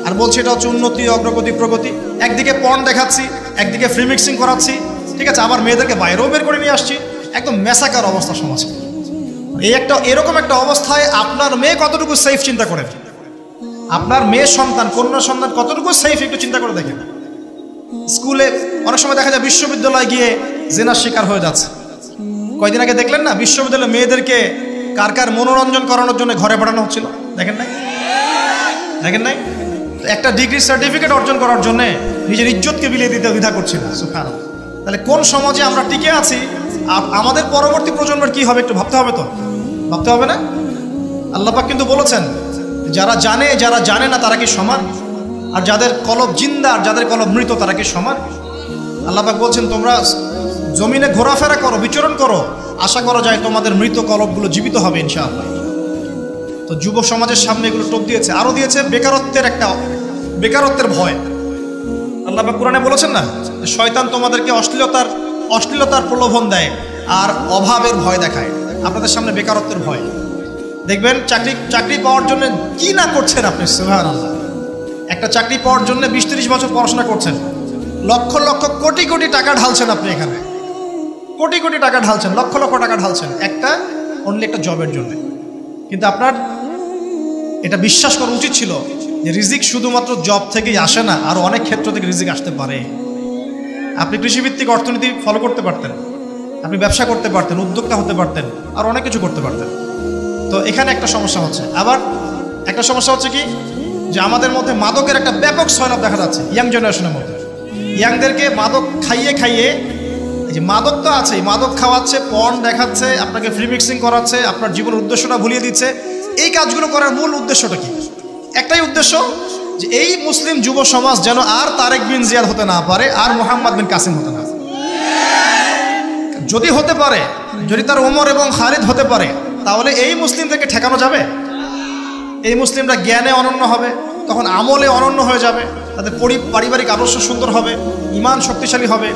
আর বলছি এটা হচ্ছে উন্নতি, অগ্রগতি, প্রগতি। একদিকে পর্ন দেখাচ্ছি, একদিকে ফ্রি মিক্সিং করাচ্ছি, ঠিক আছে, আবার মেয়েদেরকে বাইরেও বের করে নিয়ে আসছি। একদম মেসাকার অবস্থা সমাজে। এরকম একটা অবস্থায় আপনার মেয়ে কতটুকু সেফ চিন্তা করেন, আপনার মেয়ের সন্তান, কন্যা সন্তান কতটুকু সেফ একটু চিন্তা করে দেখেন। স্কুলে অনেক সময় দেখা যায় বিশ্ববিদ্যালয়ে গিয়ে জেনার শিকার হয়ে যাচ্ছে। কয়দিন আগে দেখলেন না, বিশ্ববিদ্যালয়ে মেয়েদেরকে কার কার মনোরঞ্জন করানোর জন্য ঘরে পাঠানো হচ্ছিল, দেখেন নাই? দেখেন নাই? একটা ডিগ্রি সার্টিফিকেট অর্জন করার জন্য নিজের ইজ্জতকে বিলিয়ে দিতে দ্বিধা করছিল। সুবহানাল্লাহ। তাহলে কোন সমাজে আমরা টিকে আছি, আমাদের পরবর্তী প্রজন্মের কি হবে একটু ভাবতে হবে, তো ভাবতে হবে না? আল্লাহ পাক কিন্তু বলেছেন, যারা জানে না তারা কি সমান? আর যাদের কলব জিন্দা আর যাদের কলব মৃত তারা কি সমান? আল্লাহ পাক বলছেন, তোমরা জমিনে ঘোরাফেরা করো, বিচরণ করো, আশা করা যায় তোমাদের মৃত কলবগুলো জীবিত হবে ইনশাআল্লাহ। তো যুব সমাজের সামনে এগুলো টোপ দিয়েছে। আরো দিয়েছে বেকারত্বের ভয়। আল্লাহ পাক কোরআনে বলেছেন না, শয়তান তোমাদেরকে অশ্লীলতার প্রলোভন দেয় আর অভাবের ভয় দেখায়। আপনাদের সামনে বেকারত্বের ভয়। দেখবেন চাকরি পাওয়ার জন্য কি না করছেন আপনি, সুবহানাল্লাহ। একটা চাকরি পাওয়ার জন্য 20-30 বছর পড়াশোনা করছেন, লক্ষ লক্ষ কোটি কোটি টাকা ঢালছেন আপনি এখানে, কোটি কোটি টাকা ঢালছেন, লক্ষ লক্ষ টাকা ঢালছেন একটা জবের জন্য। কিন্তু আপনার এটা বিশ্বাস করা উচিত ছিল যে রিজিক শুধুমাত্র জব থেকেই আসে না, আরো অনেক ক্ষেত্র থেকে রিজিক আসতে পারে। আপনি কৃষিভিত্তিক অর্থনীতি ফলো করতে পারতেন, আপনি ব্যবসা করতে পারতেন, উদ্যোক্তা হতে পারতেন, আর অনেক কিছু করতে পারতেন। তো এখানে একটা সমস্যা হচ্ছে। আবার একটা সমস্যা হচ্ছে কি, যে আমাদের মধ্যে মাদকের একটা ব্যাপক সয়লাভ দেখা যাচ্ছে ইয়াং জেনারেশনের মধ্যে। ইয়াংদেরকে মাদক খাইয়ে যে মাদক তো আছে, মাদক খাওয়াচ্ছে, পর্ন দেখাচ্ছে, আপনাকে ফ্রি মিক্সিং করাচ্ছে, আপনার জীবনের উদ্দেশ্যটা ভুলিয়ে দিচ্ছে। এই কাজগুলো করার মূল উদ্দেশ্যটা কি? একটাই উদ্দেশ্য, যে এই মুসলিম যুব সমাজ যেন আর তারেক বিন জিয়াদ হতে না পারে, আর মোহাম্মদ বিন কাসিম হতে না পারে। যদি হতে পারে, যদি তার ওমর এবং খালিদ হতে পারে, তাহলে এই মুসলিমদেরকে ঠেকানো যাবে? এই মুসলিমরা জ্ঞানে অনন্য হবে, তখন আমলে অনন্য হয়ে যাবে, তাদের পারিবারিক আদর্শ সুন্দর হবে, ঈমান শক্তিশালী হবে,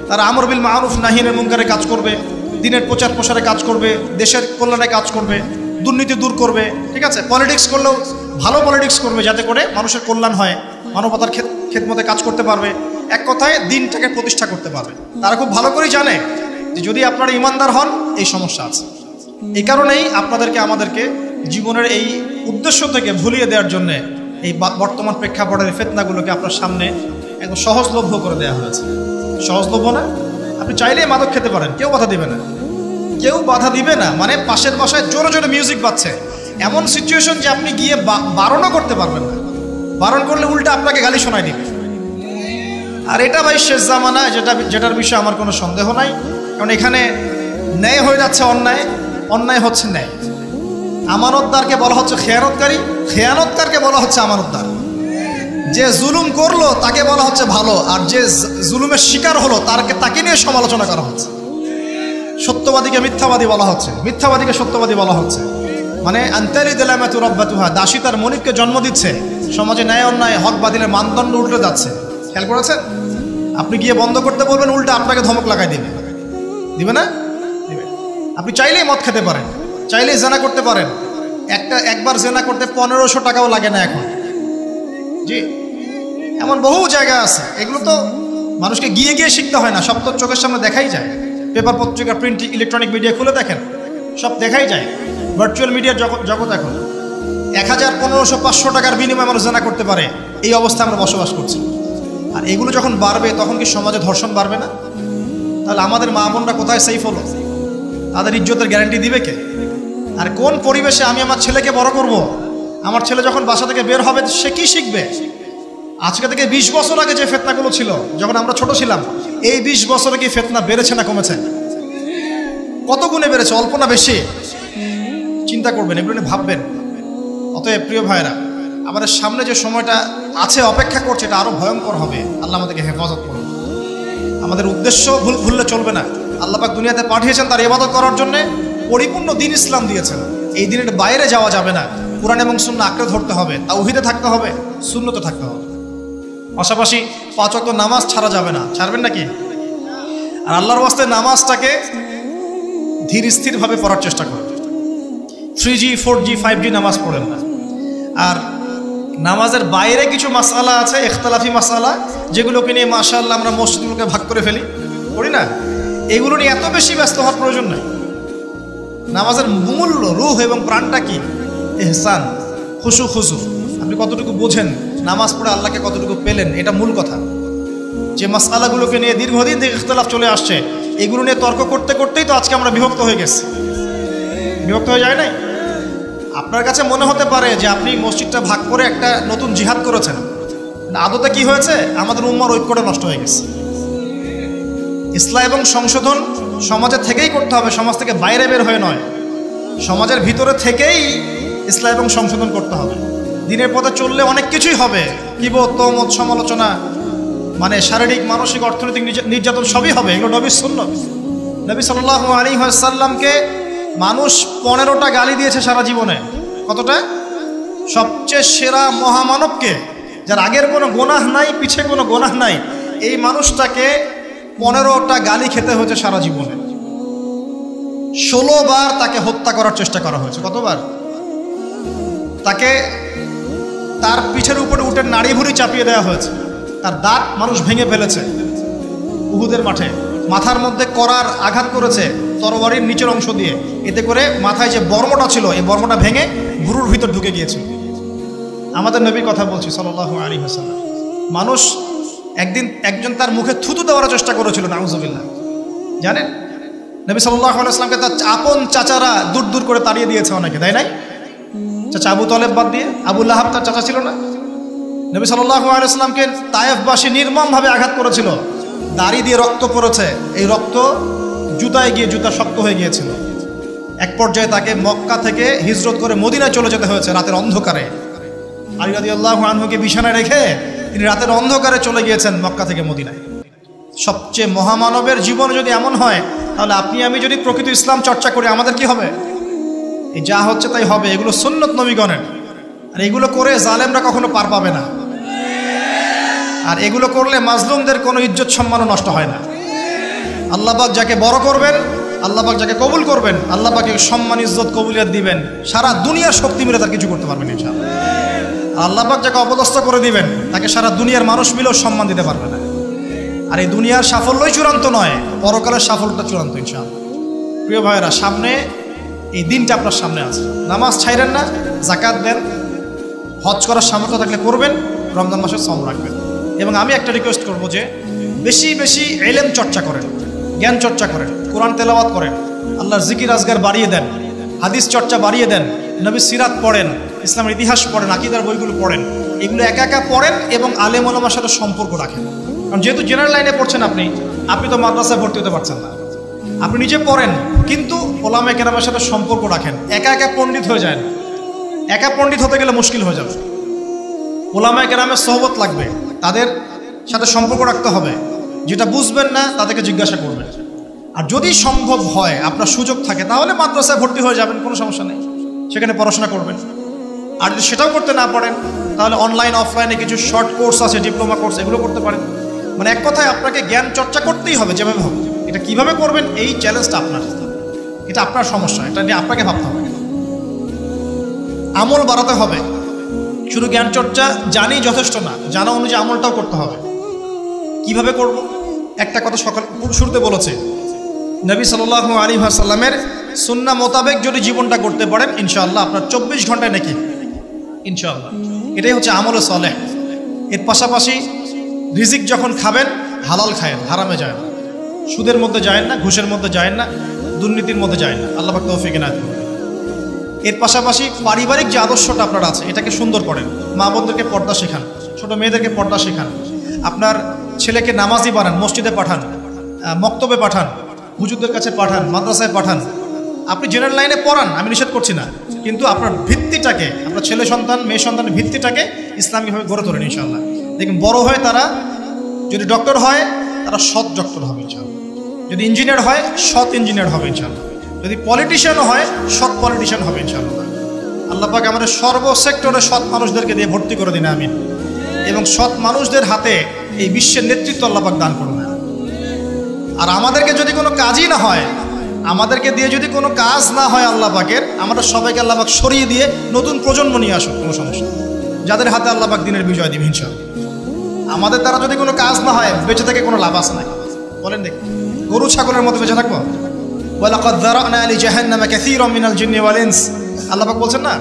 তারা আমর বিল মারুফ নাহিনের মুনকারে কাজ করবে, দ্বীনের প্রচার প্রসারে কাজ করবে, দেশের কল্যাণে কাজ করবে, দুর্নীতি দূর করবে, ঠিক আছে, পলিটিক্স করলেও ভালো পলিটিক্স করবে, যাতে করে মানুষের কল্যাণ হয়, মানবতার খেদমতে কাজ করতে পারবে, এক কথায় দিনটাকে প্রতিষ্ঠা করতে পারবে। তারা খুব ভালো করেই জানে যে যদি আপনারা ইমানদার হন, এই সমস্যা আছে। এই কারণেই আমাদেরকে জীবনের এই উদ্দেশ্য থেকে ভুলিয়ে দেওয়ার জন্য এই বর্তমান প্রেক্ষাপটের ফিতনাগুলোকে আপনার সামনে একদম সহজলভ্য করে দেওয়া হয়েছে। সহজলভ্য না, আপনি চাইলেই মাদক খেতে পারেন, কেউ বাধা দিবে না, কেউ বাধা দিবে না। মানে পাশের বাসায় জোরে জোরে মিউজিক বাজছে, এমন সিচুয়েশন যে আপনি গিয়ে বারণও করতে পারবেন না, বারণ করলে উল্টা আপনাকে গালি শোনায় দিবে। আর এটা ভাই শেষ জামানা, যেটার বিষয়ে আমার কোনো সন্দেহ নাই, কারণ এখানে ন্যায় হয়ে যাচ্ছে অন্যায়, অন্যায় হচ্ছে ন্যায়। আমানতদারকে বলা হচ্ছে খেয়ানতকারী, খেয়ানতকারকে বলা হচ্ছে আমানতদার। যে জুলুম করলো তাকে বলা হচ্ছে ভালো, আর যে জুলুমের শিকার হলো তাকে নিয়ে সমালোচনা করা হচ্ছে। সত্যবাদীকে মিথ্যাবাদী বলা হচ্ছে, মিথ্যাবাদীকে সত্যবাদী বলা হচ্ছে। মানে দাসী তার মনিবকে জন্ম দিচ্ছে। সমাজে ন্যায় অন্যায়, হক বাতিলের মানদণ্ড উল্টে যাচ্ছে। খেয়াল করেছেন? আপনি গিয়ে বন্ধ করতে বলবেন, উল্টা আপনাকে ধমক লাগাই দিবে, দিবে না? দিবে। আপনি চাইলেই মদ খেতে পারেন, চাইলেই জেনা করতে পারেন। একবার জেনা করতে 1500 টাকাও লাগে না এখন। জি, এমন বহু জায়গা আছে। এগুলো তো মানুষকে গিয়ে শিখতে হয় না, সব তো চোখের সামনে দেখাই যায়। পেপার, পত্রিকা, প্রিন্ট, ইলেকট্রনিক মিডিয়া খুলে দেখেন, সব দেখাই যায়। ভার্চুয়াল মিডিয়ার জগৎ এখন 1000, 1500, 500 টাকার বিনিময়ে মানুষ জেনা করতে পারে। এই অবস্থায় আমরা বসবাস করছি। আর এগুলো যখন বাড়বে, তখন কি সমাজে ধর্ষণ বাড়বে না? তাহলে আমাদের মা বোনরা কোথায় সেফ হলো? তাদের ইজ্জতের গ্যারান্টি দিবে কে? আর কোন পরিবেশে আমি আমার ছেলেকে বড় করব? আমার ছেলে যখন বাসা থেকে বের হবে, সে কি শিখবে? আজকে থেকে 20 বছর আগে যে ফিতনাগুলো ছিল, যখন আমরা ছোট ছিলাম, এই 20 বছরে কি ফিতনা বেড়েছে না কমেছে? কত গুণে বেড়েছে, অল্প না বেশি? চিন্তা করবেন, এগুলো নিয়ে ভাববেন। অতএব প্রিয় ভাইরা, আমাদের সামনে যে সময়টা আছে, অপেক্ষা করছে, এটা আরো ভয়ঙ্কর হবে। আল্লাহ আমাদেরকে হেফাজত করুন। আমাদের উদ্দেশ্য ভুললে চলবে না। আল্লাহ পাক দুনিয়াতে পাঠিয়েছেন তার ইবাদত করার জন্য, পরিপূর্ণ দিন ইসলাম দিয়েছেন। এই দিনের বাইরে যাওয়া যাবে না। কুরআন এবং সুন্নাহ আঁকড়ে ধরতে হবে, তাওহীদে থাকতে হবে, সুন্নতে থাকতে হবে। পাশাপাশি 5 ওয়াক্ত নামাজ ছাড়া যাবে না। ছাড়বেন নাকি? আর আল্লাহর ওয়াস্তে নামাজটাকে ধীর স্থিরভাবে পড়ার চেষ্টা করবেন। 3G, 4G, 5G নামাজ পড়েন না। আর নামাজের বাইরে কিছু মাসআলা আছে, ইখতিলাফি মাসআলা, যেগুলোকে নিয়ে মাশাআল্লাহ আমরা মসজিদগুলোকে ভাগ করে ফেলি, করি না? এগুলো নিয়ে এত বেশি ব্যস্ত হওয়ার প্রয়োজন নেই। নামাজের মূল রূহ এবং প্রাণটা কি? ইহসান, খুশু। আপনি কতটুকু বোঝেন, নামাজ পড়ে আল্লাহকে কতটুকু পেলেন, এটা মূল কথা। যে মাসআলাগুলোকে নিয়ে দীর্ঘদিন থেকে ইখতিলাফ চলে আসছে, এগুলো নিয়ে তর্ক করতে করতেই তো আজকে আমরা বিভক্ত হয়ে গেছি। বিভক্ত হয়ে যায় নাই? আপনার কাছে মনে হতে পারে যে আপনি মসজিদটা ভাগ করে একটা নতুন জিহাদ করেছেন, আদতে কি হয়েছে? আমাদের উম্মার ঐক্যটা নষ্ট হয়ে গেছে। ইসলাম এবং সংশোধন সমাজের থেকেই করতে হবে, সমাজ থেকে বাইরে বের হয়ে নয়। সমাজের ভিতরে থেকেই ইসলাম এবং সংশোধন করতে হবে। দিনের পথে চললে অনেক কিছুই হবে, কিবত, তহমত, সমালোচনা, মানে শারীরিক, মানসিক, অর্থনৈতিক নির্যাতন সবই হবে। এগুলো নবীর সুন্নাত। নবী সাল্লাল্লাহু আলাইহি ওয়াসাল্লামকে মানুষ 15টা গালি দিয়েছে সারা জীবনে। কতটা? সবচেয়ে সেরা মহামানবকে, যার আগের কোনো গোনাহ নাই, পিছে কোনো গোনাহ নাই, এই মানুষটাকে 15টা গালি খেতে হয়েছে সারা জীবনে। 16 বার তাকে হত্যা করার চেষ্টা করা হয়েছে। কতবার? তাকে তার পিঠের উপরে উটের নাড়ি ভুড়ি চাপিয়ে দেওয়া হয়েছে, তার দাঁত মানুষ ভেঙে ফেলেছে উহুদের মাঠে, মাথার মধ্যে করার আঘাত করেছে তরবারির নিচের অংশ দিয়ে, এতে করে মাথায় যে বর্মটা ছিল এই বর্মটা ভেঙে ভুরুর ভিতর ঢুকে গিয়েছিল। আমাদের নবীর কথা বলছি সাল্লাল্লাহু আলাইহি ওয়াসাল্লাম। মানুষ একজন তার মুখে থুতু দেওয়ার চেষ্টা করেছিল, নাউজুবিল্লাহ। জানেন, নবী সাল্লাল্লাহু আলাইহি ওয়াসাল্লামকে তার আপন চাচারা দূর দূর করে তাড়িয়ে দিয়েছে অনেকে, তাই নাই? চাচা আবু তালেব বাদ দিয়ে, আবু লাহাব তার চাচা ছিল না? নবী সাল্লাল্লাহু আলাইহি ওয়াসাল্লামকে তায়েফবাসী নির্মমভাবে আঘাত করেছিল, দাড়ি দিয়ে রক্ত পড়েছে, এই রক্ত জুতায় গিয়ে জুতা শক্ত হয়ে গিয়েছিল। এক পর্যায়ে তাকে মক্কা থেকে হিজরত করে মদিনায় চলে যেতে হয়েছে রাতের অন্ধকারে। আলী রাদিয়াল্লাহু আনহুকে বিছানায় রেখে তিনি রাতের অন্ধকারে চলে গিয়েছেন মক্কা থেকে মদিনায়। সবচেয়ে মহামানবের জীবন যদি এমন হয়, তাহলে আপনি আমি যদি প্রকৃত ইসলাম চর্চা করি, আমাদের কি হবে? এই যা হচ্ছে তাই হবে। এগুলো সুন্নত নবীগণের, আর এগুলো করে জালেমরা কখনো পার পাবে না। আর এগুলো করলে মাজলুমদের কোনো ইজ্জত সম্মানও নষ্ট হয় না। আল্লাহ পাক যাকে বড় করবেন, আল্লাহ পাক যাকে কবুল করবেন, আল্লাহ পাকে সম্মান, ইজ্জত, কবুলিয়ত দিবেন, সারা দুনিয়ার শক্তি মিলে তার কিছু করতে পারবেন ইনশাআল্লাহ। আর আল্লাহ পাক যাকে অপদস্থ করে দিবেন, তাকে সারা দুনিয়ার মানুষ মিলেও সম্মান দিতে পারবে না। আর এই দুনিয়ার সাফল্যই চূড়ান্ত নয়, পরকালের সাফল্যটা চূড়ান্ত ইনশাআল্লাহ। প্রিয় ভাইয়েরা, সামনে এই দিনটা আপনার সামনে আছে। নামাজ ছাইরেন না, যাকাত দেন, হজ করার সামর্থ্য থাকলে করবেন, রমজান মাসে সওম রাখবেন। এবং আমি একটা রিকোয়েস্ট করব যে বেশি বেশি ইলম চর্চা করেন, জ্ঞান চর্চা করেন, কোরআন তেলাওয়াত করেন, আল্লাহর জিকির আজগার বাড়িয়ে দেন, হাদিস চর্চা বাড়িয়ে দেন, নবী সিরাত পড়েন, ইসলামের ইতিহাস পড়েন, আকীদার বইগুলো পড়েন। এগুলো একা একা পড়েন এবং আলেম ওলামার সাথে সম্পর্ক রাখেন। কারণ যেহেতু জেনারেল লাইনে পড়ছেন আপনি তো মাদ্রাসায় ভর্তি হতে পারছেন না। আপনি নিজে পড়েন, কিন্তু ওলামা কেরামের সাথে সম্পর্ক রাখেন। একা একা পণ্ডিত হয়ে যায় না। একা পণ্ডিত হতে গেলে মুশকিল হয়ে যাবে। ওলামা কেরামের সোহবত লাগবে, তাদের সাথে সম্পর্ক রাখতে হবে। যেটা বুঝবেন না তাদেরকে জিজ্ঞাসা করবেন। আর যদি সম্ভব হয়, আপনার সুযোগ থাকে, তাহলে মাদ্রাসায় ভর্তি হয়ে যাবেন, কোনো সমস্যা নেই, সেখানে পড়াশোনা করবেন। আর যদি সেটাও করতে না পারেন, তাহলে অনলাইন অফলাইনে কিছু শর্ট কোর্স আছে, ডিপ্লোমা কোর্স, এগুলো করতে পারেন। মানে এক কথায় আপনাকে জ্ঞান চর্চা করতেই হবে যেভাবে হবে। এটা কিভাবে করবেন, এই চ্যালেঞ্জটা আপনার, এটা আপনার সমস্যা, এটা নিয়ে আপনাকে ভাবতে হবে। আমল বাড়াতে হবে। শুধু জ্ঞান চর্চা জানি যথেষ্ট না, জানা অনুযায়ী আমলটাও করতে হবে। কিভাবে করব? একটা কথা সকাল শুরুতে বলেছে, নবী সাল্লাল্লাহু আলাইহি ওয়াসাল্লামের সুন্নাহ মোতাবেক যদি জীবনটা করতে পারেন, ইনশাআল্লাহ আপনার 24 ঘন্টায় নাকি ইনশাআল্লাহ। এটাই হচ্ছে আমলে সালেহ। এর পাশাপাশি রিজিক যখন খাবেন, হালাল খায়েন, হারামে যায় না, সুদের মধ্যে যায় না, ঘুষের মধ্যে যায় না, দুর্নীতির মধ্যে যায় না। আল্লাহ পাক তৌফিক এনায়েত করুন। এর পাশাপাশি পারিবারিক যে আদর্শটা আপনার আছে, এটাকে সুন্দর করেন। মা বোনদেরকে পর্দা শেখান, ছোট মেয়েদেরকে পর্দা শেখান। আপনার ছেলেকে নামাজি বানান, মসজিদে পাঠান, মক্তবে পাঠান, হুজুরদের কাছে পাঠান, মাদ্রাসায় পাঠান। আপনি জেনারেল লাইনে পড়ান, আমি নিষেধ করছি না, কিন্তু আপনার ভিত্তিটাকে, আপনার ছেলে সন্তান মেয়ে সন্তানের ভিত্তিটাকে ইসলামিকভাবে গড়ে তোলেন ইনশাআল্লাহ। দেখুন, বড় হয়ে তারা যদি ডক্টর হয়, তারা সৎ ডক্টর হবে ইনশাআল্লাহ। যদি ইঞ্জিনিয়ার হয়, সৎ ইঞ্জিনিয়ার হবে ইনশাআল্লাহ। যদি পলিটিশিয়ানও হয়, সৎ পলিটিশিয়ান হবে ইনশাআল্লাহ। আল্লাহ পাক আমাদের সর্বসেক্টরে সৎ মানুষদেরকে দিয়ে ভর্তি করে দিন, আমিন। এবং সৎ মানুষদের হাতে এই বিশ্বের নেতৃত্ব আল্লাহ পাক দান করুন। আর আমাদেরকে যদি কোনো কাজই না হয়, আমাদেরকে দিয়ে যদি কোনো কাজ না হয় আল্লাহ পাকের, আমাদের সবাইকে আল্লাহ পাক সরিয়ে দিয়ে নতুন প্রজন্ম নিয়ে আসুন, কোনো সমস্যা। যাদের হাতে আল্লাহ পাক দিনের বিজয় দিবেন ইনশাআল্লাহ। আমাদের দ্বারা যদি কোনো কাজ না হয়, বেঁচে থেকে কোনো লাভ আছে নাই। বলেন দেখি, গরু ছাগলের মতো বেঁচে থাকবো? ওয়ালাকাদ যারানা লিজাহান্নামা কাসীরাম মিনাল জিন্নি ওয়াল ইনস, আল্লাহ পাক বলছেন না,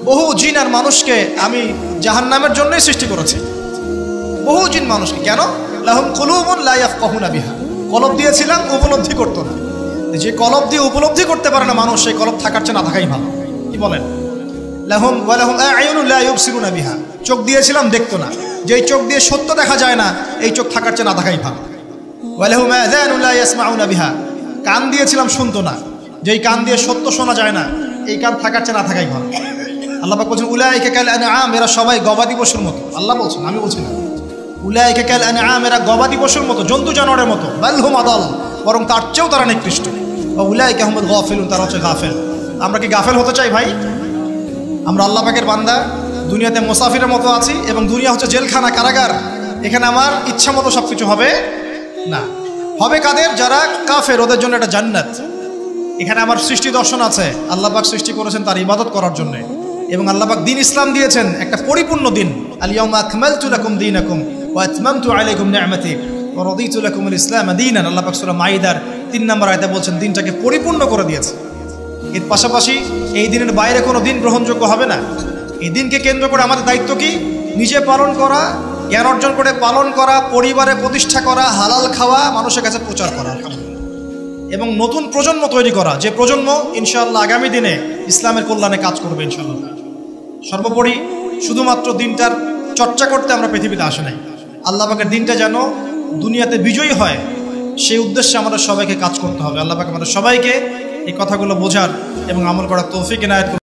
বহু জিন আর মানুষকে আমি জাহান্নামের জন্যই সৃষ্টি করেছি। বহু জিন মানুষকে, কেন? লাহুম কুলুবুন লা ইয়াফকাহুনা বিহা, কলব দিয়েছিলাম, উপলব্ধি করতো না। যে কলব দিয়ে উপলব্ধি করতে পারে না মানুষ, সেই কলব থাকার চেয়ে না থাকাই ভালো। কি বলেন? লাহুম ওয়া লাহুম আ'য়ুনুন লা ইউবসিরুনা বিহা, চোখ দিয়েছিলাম, দেখতো না। যেই চোখ দিয়ে সত্য দেখা যায় না, এই চোখ থাকার চেয়ে না থাকাই ভালো। ওয়া লাহুম আযানুন লা ইয়াসমাউনা বিহা, কান দিয়েছিলাম, শুনতো না। যেই কান দিয়ে সত্য শোনা যায় না, এই কান থাকার চেয়ে না থাকাই ভালো। আল্লাহ পাক বলছেন উলাইকা কাল আনআম, এরা সবাই গবাদি পশুর মতো। আল্লাহ বলছেন, আমি বলছি না। উলাইকা কাল আনআম, এরা গবাদি পশুর মতো, জন্তু জানোয়ারের মতো। বাল হুম আদাল, বরং তার চেয়েও তারা নিকৃষ্ট। ওয়া উলাইকা হুমুল গাফিলুন, তারা হচ্ছে গাফেল। আমরা কি গাফেল হতে চাই ভাই? আমরা আল্লাহ পাকের বান্দা, দুনিয়াতে মুসাফিরের মতো আছি, এবং দুনিয়া হচ্ছে জেলখানা, কারাগার। এখানে আমার ইচ্ছা মতো সবকিছু হবে না। হবে কাদের? যারা কাফের, ওদের জন্য একটা জান্নাত। এখানে আমার সৃষ্টি দর্শন আছে, আল্লাহ পাক সৃষ্টি করেছেন তার ইবাদত করার জন্য, এবং আল্লাহ পাক দিন ইসলাম দিয়েছেন, একটা পরিপূর্ণ দিন। আল ইয়াউমা আকমালতু লাকুম দীনাকুম ওয়া আতমামতু আলাইকুম নি'মাতি ওয়া রাদিতু লাকুমুল ইসলাম দীনান। আল্লাহ পাক সূরা মাইদার 3 নম্বর আয়াতে বলছেন দিনটাকে পরিপূর্ণ করে দিয়েছে। এর পাশাপাশি এই দিনের বাইরে কোনো দিন গ্রহণযোগ্য হবে না। এই দিনকে কেন্দ্র করে আমাদের দায়িত্ব কি? নিজে পালন করা, জ্ঞান অর্জন করে পালন করা, পরিবারে প্রতিষ্ঠা করা, হালাল খাওয়া, মানুষের কাছে প্রচার করা, এবং নতুন প্রজন্ম তৈরি করা, যে প্রজন্ম ইনশাআল্লাহ আগামী দিনে ইসলামের কল্যাণে কাজ করবে ইনশাআল্লাহ। সর্বোপরি শুধুমাত্র দিনটার চর্চা করতে আমরা পৃথিবীতে আসি নাই, আল্লাহ পাকের দিনটা যেন দুনিয়াতে বিজয়ী হয়, সেই উদ্দেশ্যে আমাদের সবাইকে কাজ করতে হবে। আল্লাহ পাক আমাদের সবাইকে এই কথাগুলো বোঝার এবং আমল করার তৌফিক এনায়েত করুন।